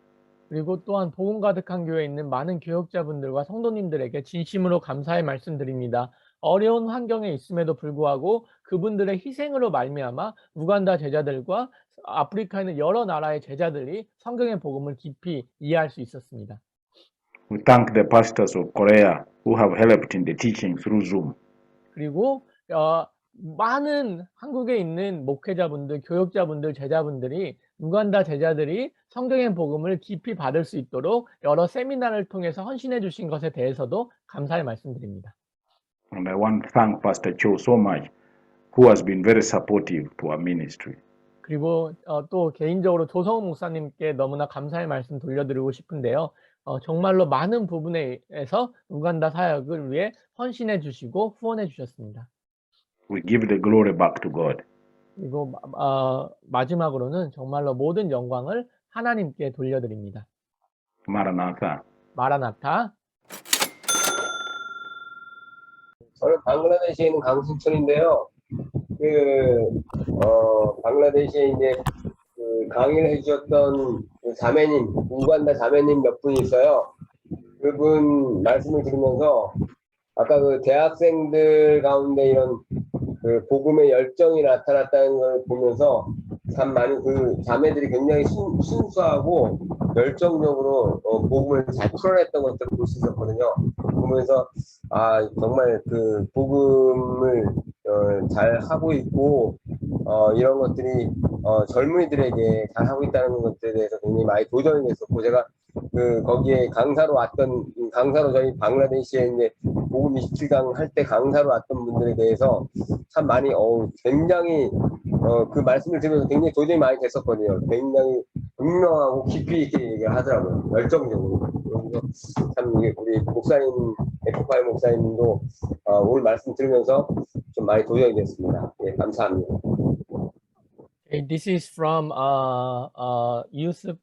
그리고 또한 복음 가득한 교회에 있는 많은 교역자분들과 성도님들에게 진심으로 감사의 말씀드립니다. 어려운 환경에 있음에도 불구하고 그분들의 희생으로 말미암아 우간다 제자들과 아프리카에 있는 여러 나라의 제자들이 성경의 복음을 깊이 이해할 수 있었습니다. We thank the pastors of Korea who have helped in the teaching through Zoom. 그리고 많은 한국에 있는 목회자분들, 교역자분들, 제자분들이 우간다 제자들이 성경의 복음을 깊이 받을 수 있도록 여러 세미나를 통해서 헌신해 주신 것에 대해서도 감사의 말씀드립니다. And I want to thank Pastor Cho so much, who has been very supportive to our ministry. 그리고 또 개인적으로 조성우 목사님께 너무나 감사의 말씀 돌려드리고 싶은데요. 정말로 많은 부분에서 우간다 사역을 위해 헌신해 주시고 후원해 주셨습니다. We give the glory back to God. 그리고 마지막으로는 정말로 모든 영광을 하나님께 돌려드립니다. Maranatha. 마라나타. 저는 방글라데시에 있는 강순철인데요. 방글라데시에 이제 강의를 해주셨던 자매님, 우간다 자매님 몇 분이 있어요. 그분 말씀을 들으면서 아까 그 대학생들 가운데 이런 그 복음의 열정이 나타났다는 걸 보면서 참 많이 그 자매들이 굉장히 순수하고 열정적으로 복음을 잘 풀어냈던 것들을 볼 수 있었거든요. 보면서 정말 그 복음을 잘 하고 있고 이런 것들이 젊은이들에게 잘 하고 있다는 것들에 대해서 굉장히 많이 도전이 됐었고, 제가 거기에 강사로 저희 방글라데시에 이제 복음 27강 할 때 강사로 왔던 분들에 대해서 참 많이 굉장히 그 말씀을 들으면서 굉장히 도전이 많이 됐었거든요. 굉장히 분명하고 깊이 있게 얘기를 하더라고요. 열정적으로. 그래서 참 우리 목사님, 에코파이 목사님도 오늘 말씀 들으면서 좀 많이 도전이 됐습니다. 예, 감사합니다. Okay, this is from Yusuf,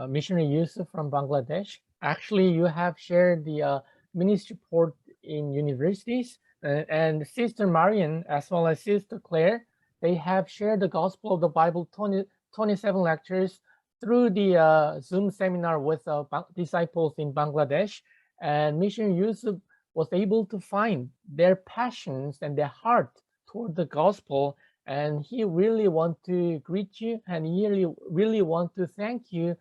missionary Yusuf from Bangladesh. Actually, you have shared the ministry report in universities, and Sister Marian as well as Sister Claire, they have shared the Gospel of the Bible 27 lectures through the Zoom seminar with disciples in Bangladesh. And missionary Yusuf was able to find their passions and their heart toward the gospel. And he really want to greet you, and he really want to thank you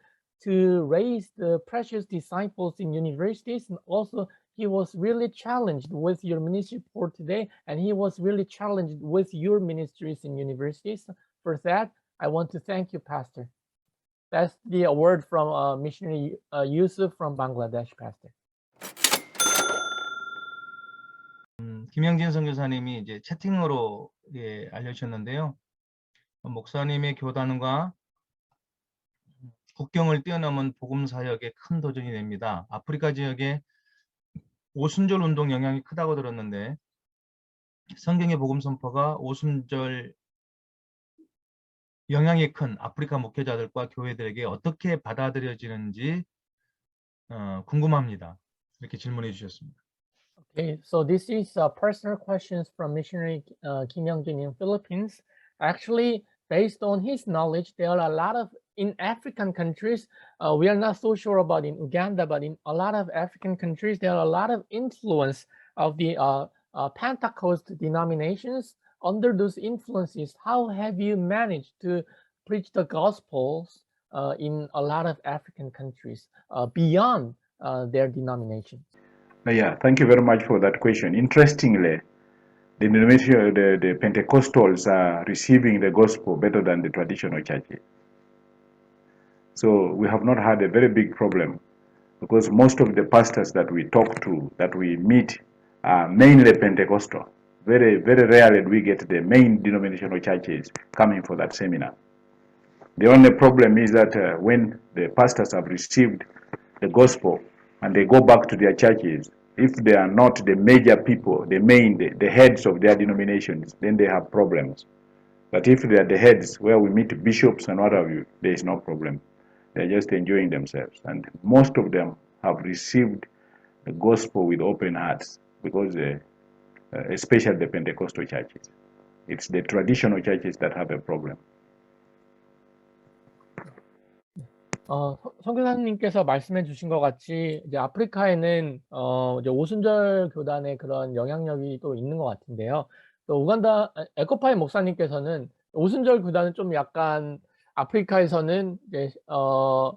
to raise the precious disciples in universities. And also, he was really challenged with your ministry for today, and he was really challenged with your ministries in universities. For that, I want to thank you, Pastor. That's the word from missionary Yusuf from Bangladesh, Pastor. 김영진 선교사님이 이제 채팅으로 알려주셨는데요. 목사님의 교단과 국경을 뛰어넘은 복음 사역에 큰 도전이 됩니다. 아프리카 지역에 오순절 운동 영향이 크다고 들었는데 성경의 복음 선포가 오순절 영향이 큰 아프리카 목회자들과 교회들에게 어떻게 받아들여지는지 궁금합니다. 이렇게 질문해 주셨습니다. Okay, so this is personal questions from missionary Kim Young-jin in Philippines. Actually, based on his knowledge, there are a lot of, in African countries, we are not so sure about in Uganda, but in a lot of African countries, there are a lot of influence of the Pentecost denominations. Under those influences, how have you managed to preach the Gospels in a lot of African countries beyond their denominations? Yeah, thank you very much for that question. Interestingly, the Pentecostals are receiving the gospel better than the traditional churches. So we have not had a very big problem because most of the pastors that we talk to, that we meet, are mainly Pentecostal. Very, very rarely do we get the main denominational churches coming for that seminar. The only problem is that when the pastors have received the gospel and they go back to their churches, if they are not the major people, the heads of their denominations, then they have problems. But if they are the heads where we meet bishops and what have you, there is no problem. They're just enjoying themselves. And most of them have received the gospel with open hearts because especially the Pentecostal churches. It's the traditional churches that have a problem. 선교사님께서 말씀해 주신 것 같이 이제 아프리카에는 이제 오순절 교단의 그런 영향력이 또 있는 것 같은데요. 또 우간다 에코파이 목사님께서는 오순절 교단은 좀 약간 아프리카에서는 이제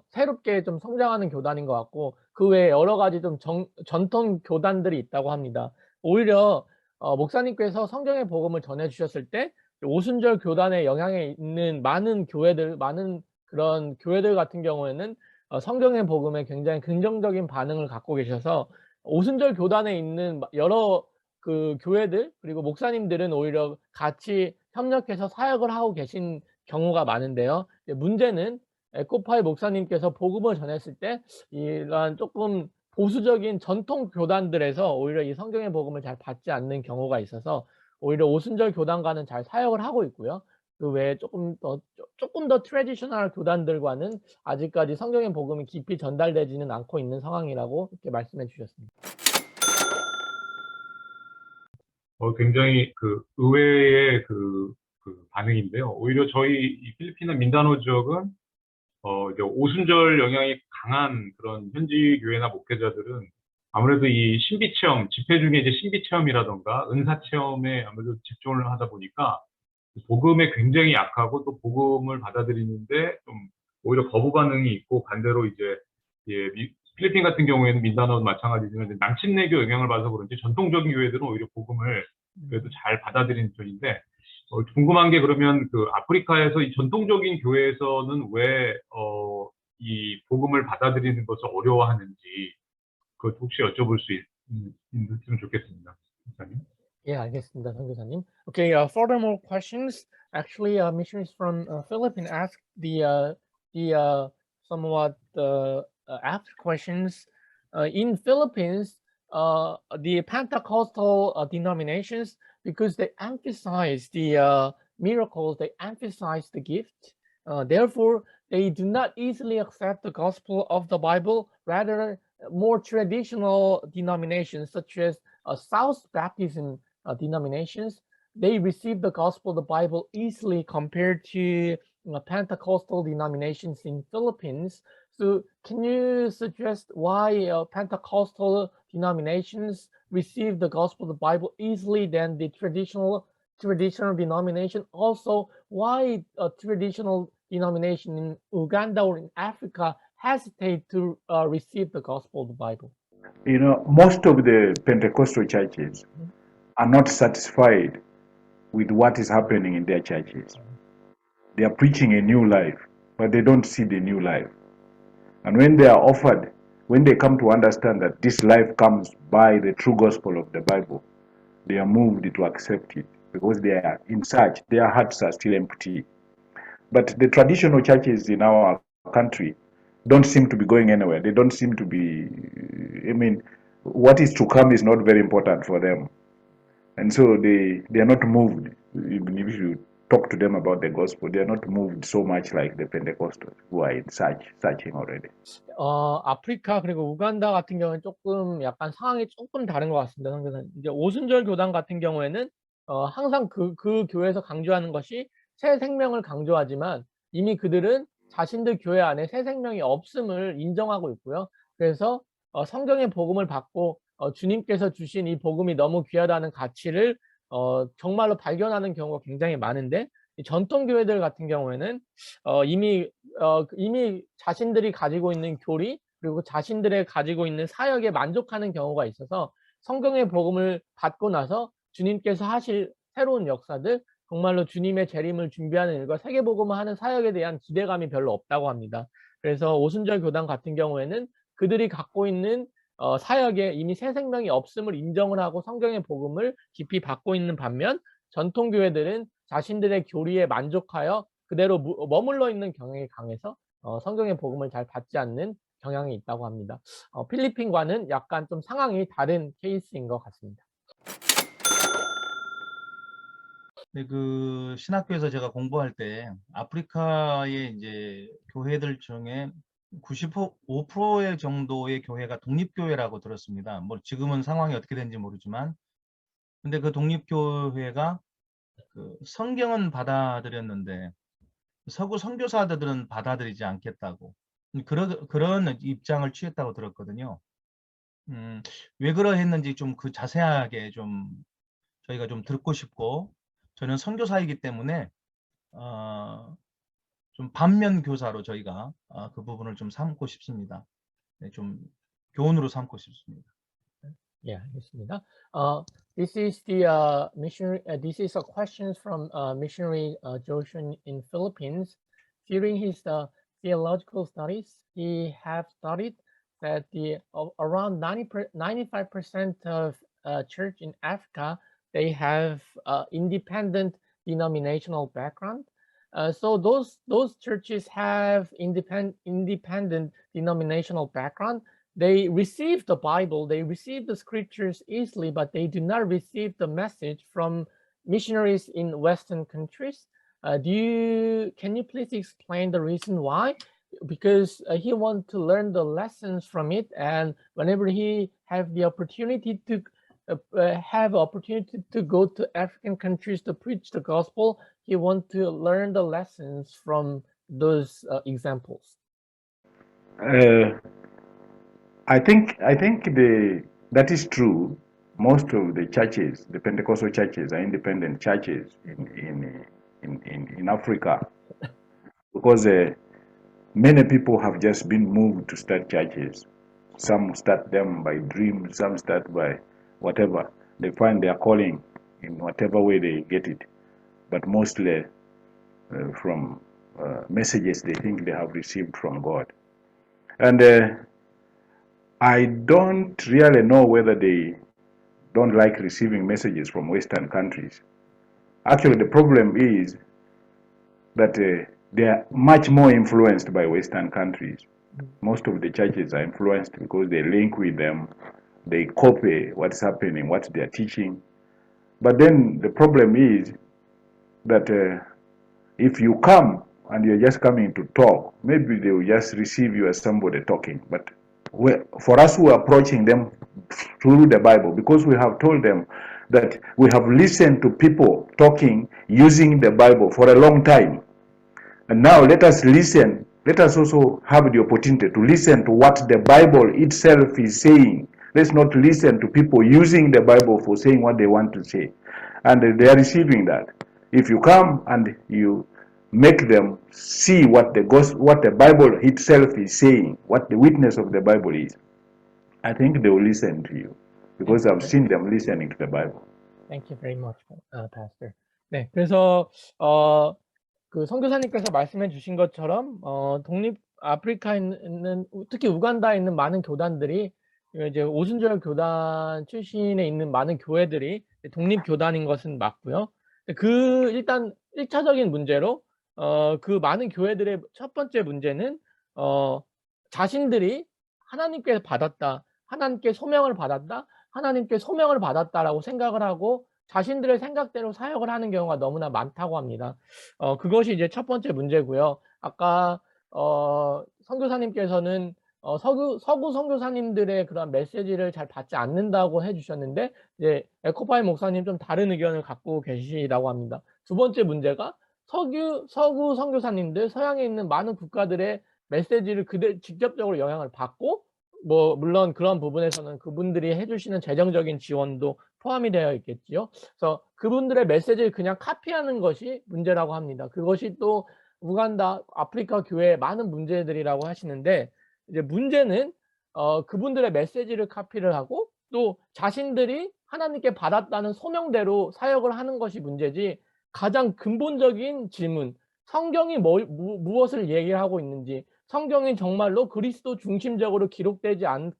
새롭게 좀 성장하는 교단인 것 같고 그 외에 여러 가지 좀 전통 교단들이 있다고 합니다. 오히려 목사님께서 성경의 복음을 전해 주셨을 때 오순절 교단의 영향에 있는 많은 교회들, 많은 그런 교회들 같은 경우에는 성경의 복음에 굉장히 긍정적인 반응을 갖고 계셔서 오순절 교단에 있는 여러 그 교회들 그리고 목사님들은 오히려 같이 협력해서 사역을 하고 계신 경우가 많은데요. 문제는 에코파이 목사님께서 복음을 전했을 때 이러한 조금 보수적인 전통 교단들에서 오히려 이 성경의 복음을 잘 받지 않는 경우가 있어서 오히려 오순절 교단과는 잘 사역을 하고 있고요. 그 외에 조금 더 트래디셔널 교단들과는 아직까지 성경의 복음이 깊이 전달되지는 않고 있는 상황이라고 이렇게 말씀해 주셨습니다. 굉장히 그 의외의 그 반응인데요. 오히려 저희 이 필리핀의 민다노 지역은 이제 오순절 영향이 강한 그런 현지 교회나 목회자들은 아무래도 이 신비 체험, 집회 중에 이제 신비 체험이라던가 은사 체험에 아무래도 집중을 하다 보니까 복음에 굉장히 약하고 또 복음을 받아들이는데 좀 오히려 거부 반응이 있고 반대로 이제 필리핀 같은 경우에는 민다나오도 마찬가지지만 남침내교 영향을 받아서 그런지 전통적인 교회들은 오히려 복음을 그래도 잘 받아들이는 편인데 궁금한 게 그러면 그 아프리카에서 이 전통적인 교회에서는 왜 이 복음을 받아들이는 것을 어려워하는지 그것 혹시 여쭤볼 수 있으면 좋겠습니다. 목사님. 예, 알겠습니다, 선교사님. Okay, furthermore questions. Actually, missionaries from Philippines asked the somewhat after questions. In Philippines, the Pentecostal denominations, because they emphasize the miracles, they emphasize the gift. Therefore, they do not easily accept the gospel of the Bible. Rather, more traditional denominations such as South Baptism denominations, they receive the gospel, the Bible, easily compared to Pentecostal denominations in Philippines. So can you suggest why Pentecostal denominations receive the gospel, the Bible, easily than the traditional denomination? Also, why a traditional denomination in Uganda or in Africa hesitate to receive the gospel of the Bible? You know, most of the Pentecostal churches are not satisfied with what is happening in their churches. They are preaching a new life, but they don't see the new life. And when they are offered, when they come to understand that this life comes by the true gospel of the Bible, they are moved to accept it because they are in search. Their hearts are still empty. But the traditional churches in our country don't seem to be going anywhere. They don't seem to be, I mean, what is to come is not very important for them. And so they are not moved. Even if you talk to them about the gospel, they are not moved so much like the Pentecostals who are in searching already. 아프리카 그리고 우간다 같은 경우는 조금 약간 상황이 조금 다른 것 같습니다. 선교사님. 이제 오순절 교단 같은 경우에는 항상 그 교회에서 강조하는 것이 새 생명을 강조하지만 이미 그들은 자신들 교회 안에 새 생명이 없음을 인정하고 있고요. 그래서 성경의 복음을 받고 주님께서 주신 이 복음이 너무 귀하다는 가치를 정말로 발견하는 경우가 굉장히 많은데 이 전통 교회들 같은 경우에는 이미 자신들이 가지고 있는 교리 그리고 자신들의 가지고 있는 사역에 만족하는 경우가 있어서 성경의 복음을 받고 나서 주님께서 하실 새로운 역사들 정말로 주님의 재림을 준비하는 일과 세계복음을 하는 사역에 대한 기대감이 별로 없다고 합니다. 그래서 오순절 교단 같은 경우에는 그들이 갖고 있는 사역에 이미 새 생명이 없음을 인정을 하고 성경의 복음을 깊이 받고 있는 반면 전통 교회들은 자신들의 교리에 만족하여 그대로 머물러 있는 경향이 강해서 성경의 복음을 잘 받지 않는 경향이 있다고 합니다. 필리핀과는 약간 좀 상황이 다른 케이스인 것 같습니다. 네, 그 신학교에서 제가 공부할 때 아프리카의 이제 교회들 중에 95% 정도의 교회가 독립교회라고 들었습니다. 뭐 지금은 상황이 어떻게 되는지 모르지만 근데 그 독립교회가 그 성경은 받아들였는데 서구 선교사들은 받아들이지 않겠다고 그런 입장을 취했다고 들었거든요. 왜 그러했는지 좀 그 자세하게 좀 저희가 좀 듣고 싶고, 저는 선교사이기 때문에 좀 반면 교사로 저희가 그 부분을 좀 삼고 싶습니다. 네, 좀 교훈으로 삼고 싶습니다. 예, 알겠습니다. This is the missionary. This is a question from missionary Joshua in Philippines. During his theological studies, he have studied that around 95% of church in Africa, they have independent denominational background. So those churches have independent denominational background. They receive the Bible, they receive the scriptures easily, but they do not receive the message from missionaries in Western countries. Can you please explain the reason why? Because he wants to learn the lessons from it, and whenever he have the opportunity to go to African countries to preach the gospel, he wants to learn the lessons from those examples. I think that is true. Most of the churches, the Pentecostal churches, are independent churches in Africa, because many people have just been moved to start churches. Some start them by dreams, some start by whatever. They find their calling in whatever way they get it, but mostly from messages they think they have received from God. And I don't really know whether they don't like receiving messages from Western countries. Actually, the problem is that they are much more influenced by Western countries. Most of the churches are influenced because they link with them, they copy what's happening, what they're teaching. But then the problem is that if you come and you're just coming to talk, maybe they will just receive you as somebody talking. But for us who are approaching them through the Bible, because we have told them that we have listened to people talking using the Bible for a long time. And now let us listen. Let us also have the opportunity to listen to what the Bible itself is saying. Let's not listen to people using the Bible for saying what they want to say. And they are receiving that. If you come and you make them see what the Bible itself is saying, what the witness of the Bible is, I think they will listen to you, because I've seen them listening to the Bible. Thank you very much, Pastor. 네, 그래서 그 선교사님께서 말씀해 주신 것처럼 아프리카에 있는, 특히 우간다에 있는 많은 교단들이 이제 오순절 교단 출신에 있는 많은 교회들이 독립 교단인 것은 맞고요. 일단 1차적인 문제로 그 많은 교회들의 첫 번째 문제는 자신들이 하나님께 받았다, 하나님께 소명을 받았다라고 생각을 하고 자신들의 생각대로 사역을 하는 경우가 너무나 많다고 합니다. 그것이 이제 첫 번째 문제고요. 아까 선교사님께서는 서구 선교사님들의 그런 메시지를 잘 받지 않는다고 해주셨는데, 이제 에코파이 목사님 좀 다른 의견을 갖고 계시다고 합니다. 두 번째 문제가 서구 선교사님들, 서양에 있는 많은 국가들의 메시지를 직접적으로 영향을 받고, 물론 그런 부분에서는 그분들이 해주시는 재정적인 지원도 포함이 되어 있겠지요. 그래서 그분들의 메시지를 그냥 카피하는 것이 문제라고 합니다. 그것이 또 우간다, 아프리카 교회의 많은 문제들이라고 하시는데, 이제 문제는 그분들의 메시지를 카피를 하고 또 자신들이 하나님께 받았다는 소명대로 사역을 하는 것이 문제지, 가장 근본적인 질문, 성경이 무엇을 얘기하고 있는지, 성경이 정말로 그리스도 중심적으로 기록되었다는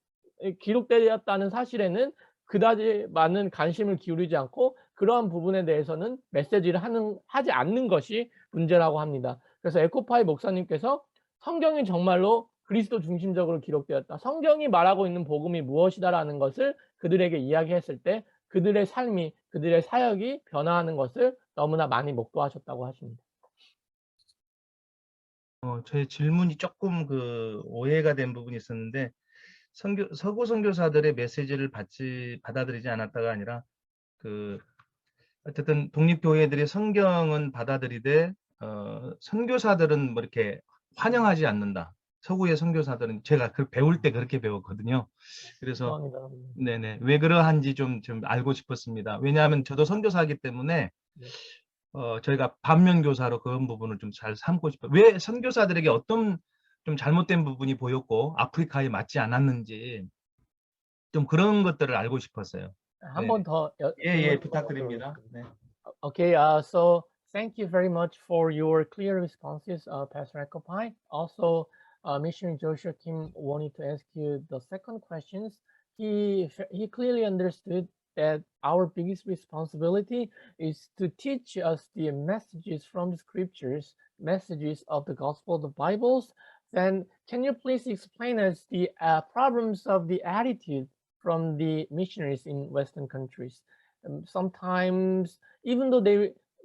사실에는 그다지 많은 관심을 기울이지 않고 그러한 부분에 대해서는 메시지를 하지 않는 것이 문제라고 합니다. 그래서 에코파이 목사님께서 성경이 정말로 그리스도 중심적으로 기록되었다, 성경이 말하고 있는 복음이 무엇이다라는 것을 그들에게 이야기했을 때 그들의 삶이, 그들의 사역이 변화하는 것을 너무나 많이 목도하셨다고 하십니다. 제 질문이 조금 오해가 된 부분이 있었는데, 서구 선교사들의 메시지를 받아들이지 않았다가 아니라 어쨌든 독립교회들이 성경은 받아들이되 선교사들은 뭐 이렇게 환영하지 않는다. 서구의 선교사들은 제가 배울 때 그렇게 배웠거든요. 그래서 죄송합니다. 네네 왜 그러한지 좀 알고 싶었습니다. 왜냐하면 저도 선교사이기 때문에 네. 저희가 반면교사로 그런 부분을 좀 잘 삼고 싶어요. 왜 선교사들에게 어떤 좀 잘못된 부분이 보였고 아프리카에 맞지 않았는지 좀 그런 것들을 알고 싶었어요. 한 번 더 예, 부탁드립니다. 네. Okay, so thank you very much for your clear responses, Pastor Ekopai. Also, Missionary Joshua Kim wanted to ask you the second questions. He clearly understood that our biggest responsibility is to teach us the messages from the scriptures, messages of the gospel, the Bibles. Then, can you please explain us the problems of the attitude from the missionaries in Western countries? Sometimes, even though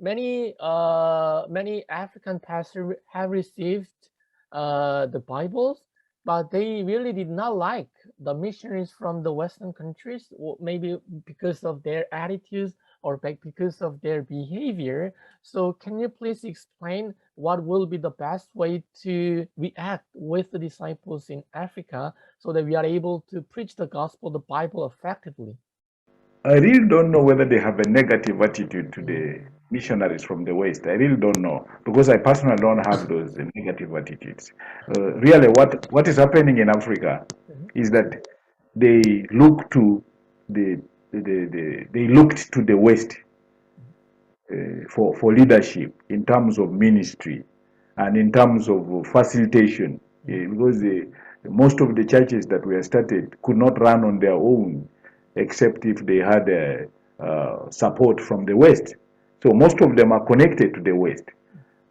many African pastors have received the Bibles, but they really did not like the missionaries from the Western countries, or maybe because of their attitudes or because of their behavior. So can you please explain what will be the best way to react with the disciples in Africa so that we are able to preach the gospel, the Bible effectively? I really don't know whether they have a negative attitude to the missionaries from the West. I really don't know because I personally don't have those negative attitudes. Really, what is happening in Africa is that they look to they looked to the West for leadership in terms of ministry and in terms of facilitation, because most of the churches that were started could not run on their own except if they had support from the West. So most of them are connected to the West.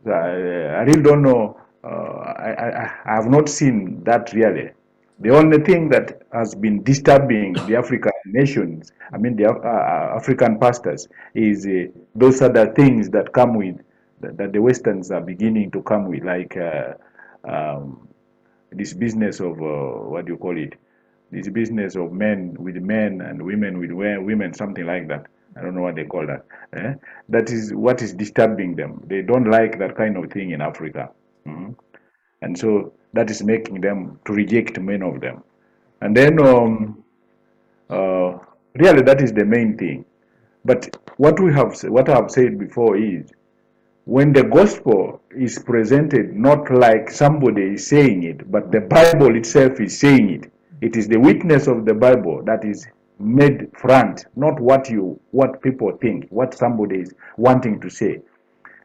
So I really don't know. I have not seen that really. The only thing that has been disturbing the African nations, I mean the African pastors, is those other things that come with, that the Westerns are beginning to come with, like this business of, what do you call it? This business of men with men and women with women, something like that. I don't know what they call that. That is what is disturbing them. They don't like that kind of thing in Africa. And so that is making them to reject many of them. And then really that is the main thing. But what I have said before is, when the gospel is presented not like somebody is saying it, but the Bible itself is saying it, it is the witness of the Bible that is made front, not what people think, what somebody is wanting to say.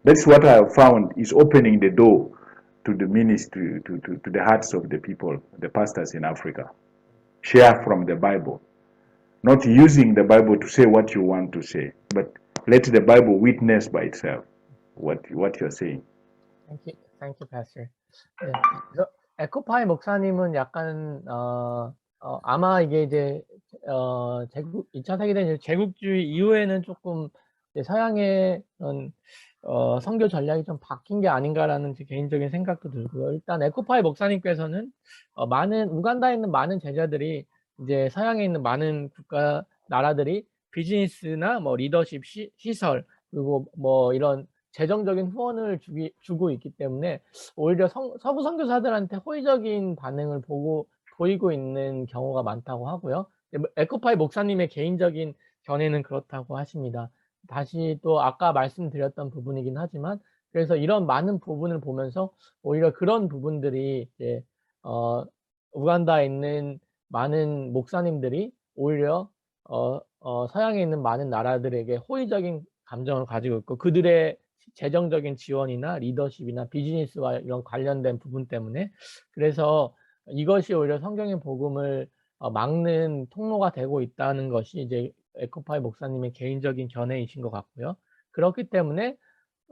That's what I have found is opening the door to the ministry, to the hearts of the people, the pastors in Africa. Share from the Bible, not using the Bible to say what you want to say, but let the Bible witness by itself what you're saying. Thank you, Pastor. 네, 그래서 에코파이 목사님은 약간 아마 이게 이제 2차 세계대전 제국주의 이후에는 조금 서양의 선교 전략이 좀 바뀐 게 아닌가라는 제 개인적인 생각도 들고요. 일단 에코파이 목사님께서는 우간다에 있는 많은 제자들이 이제 서양에 있는 많은 국가 나라들이 비즈니스나 뭐 리더십 시설 그리고 뭐 이런 재정적인 후원을 주고 있기 때문에 오히려 서구 선교사들한테 호의적인 반응을 보이고 있는 경우가 많다고 하고요. 에코파이 목사님의 개인적인 견해는 그렇다고 하십니다. 다시 또 아까 말씀드렸던 부분이긴 하지만, 그래서 이런 많은 부분을 보면서 오히려 그런 부분들이 이제 우간다에 있는 많은 목사님들이 오히려 서양에 있는 많은 나라들에게 호의적인 감정을 가지고 있고, 그들의 재정적인 지원이나 리더십이나 비즈니스와 이런 관련된 부분 때문에, 그래서 이것이 오히려 성경의 복음을 막는 통로가 되고 있다는 것이 이제 에코파이 목사님의 개인적인 견해이신 것 같고요. 그렇기 때문에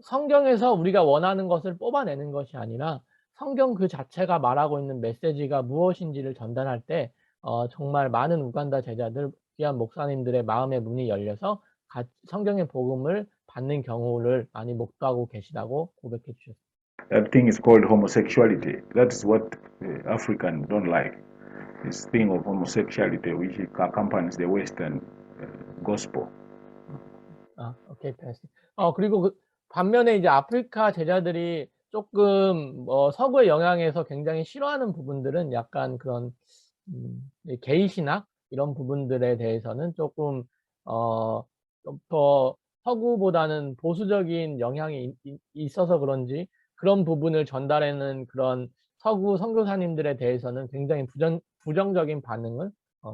성경에서 우리가 원하는 것을 뽑아내는 것이 아니라 성경 그 자체가 말하고 있는 메시지가 무엇인지를 전달할 때 정말 많은 우간다 제자들, 귀한 목사님들의 마음의 문이 열려서 성경의 복음을 받는 경우를 많이 목도하고 계시다고 고백해 주셨습니다. That thing is called homosexuality. That is what Africans don't like. This thing of homosexuality which accompanies the Western gospel. 오케이, 패스. 그리고 반면에 이제 아프리카 제자들이 조금 서구의 영향에서 굉장히 싫어하는 부분들은 약간 그런 이 게이 신학 이런 부분들에 대해서는 조금 좀 더 서구보다는 보수적인 영향이 있어서 그런지 그런 부분을 전달하는 그런 서구 선교사님들에 대해서는 굉장히 부정적인 반응을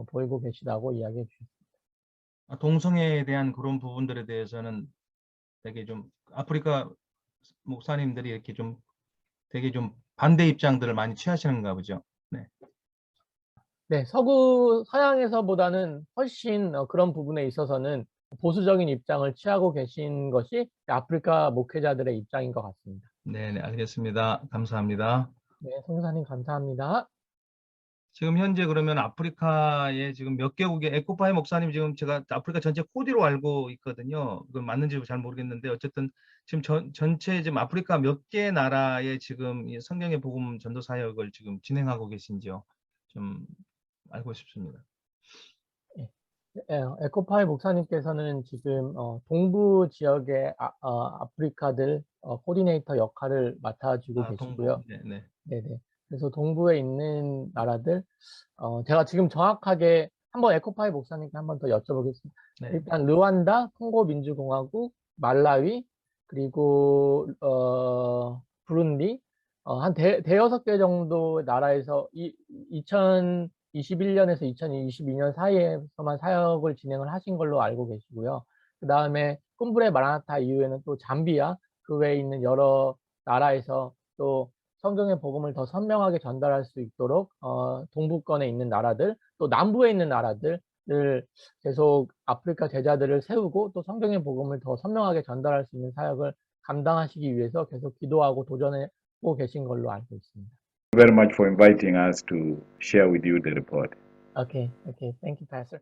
보이고 계시다고 이야기해 주셨습니다. 동성애에 대한 그런 부분들에 대해서는 되게 좀 아프리카 목사님들이 이렇게 좀 되게 좀 반대 입장들을 많이 취하시는가 보죠. 네. 네, 서양에서보다는 훨씬 그런 부분에 있어서는 보수적인 입장을 취하고 계신 것이 아프리카 목회자들의 입장인 것 같습니다. 네, 알겠습니다. 감사합니다. 네, 선교사님 감사합니다. 지금 현재 그러면 아프리카에 지금 몇 개국의 에코파이 목사님 지금 제가 아프리카 전체 코디로 알고 있거든요. 그건 맞는지 잘 모르겠는데 어쨌든 지금 전체 지금 아프리카 몇 개 나라에 지금 이 성경의 복음 전도 사역을 지금 진행하고 계신지요? 좀 알고 싶습니다. 에코파이 목사님께서는 지금 동부 지역의 아프리카들 코디네이터 역할을 맡아주고 계시고요. 동부. 네. 네네. 그래서 동부에 있는 나라들, 제가 지금 정확하게 한번 에코파이 목사님께 한번 더 여쭤보겠습니다. 네. 일단 르완다, 콩고 민주공화국, 말라위, 그리고 부룬디, 한 대여섯 개 정도 나라에서 2021년에서 2022년 사이에서만 사역을 진행을 하신 걸로 알고 계시고요. 그 다음에 쿰브레 마라나타 이후에는 또 잠비아, 그 외에 있는 여러 나라에서 또 성경의 복음을 더 선명하게 전달할 수 있도록 동부권에 있는 나라들, 또 남부에 있는 나라들을 계속 아프리카 제자들을 세우고 또 성경의 복음을 더 선명하게 전달할 수 있는 사역을 감당하시기 위해서 계속 기도하고 도전하고 계신 걸로 알고 있습니다. Very much for inviting us to share with you the report. Okay, thank you, Pastor.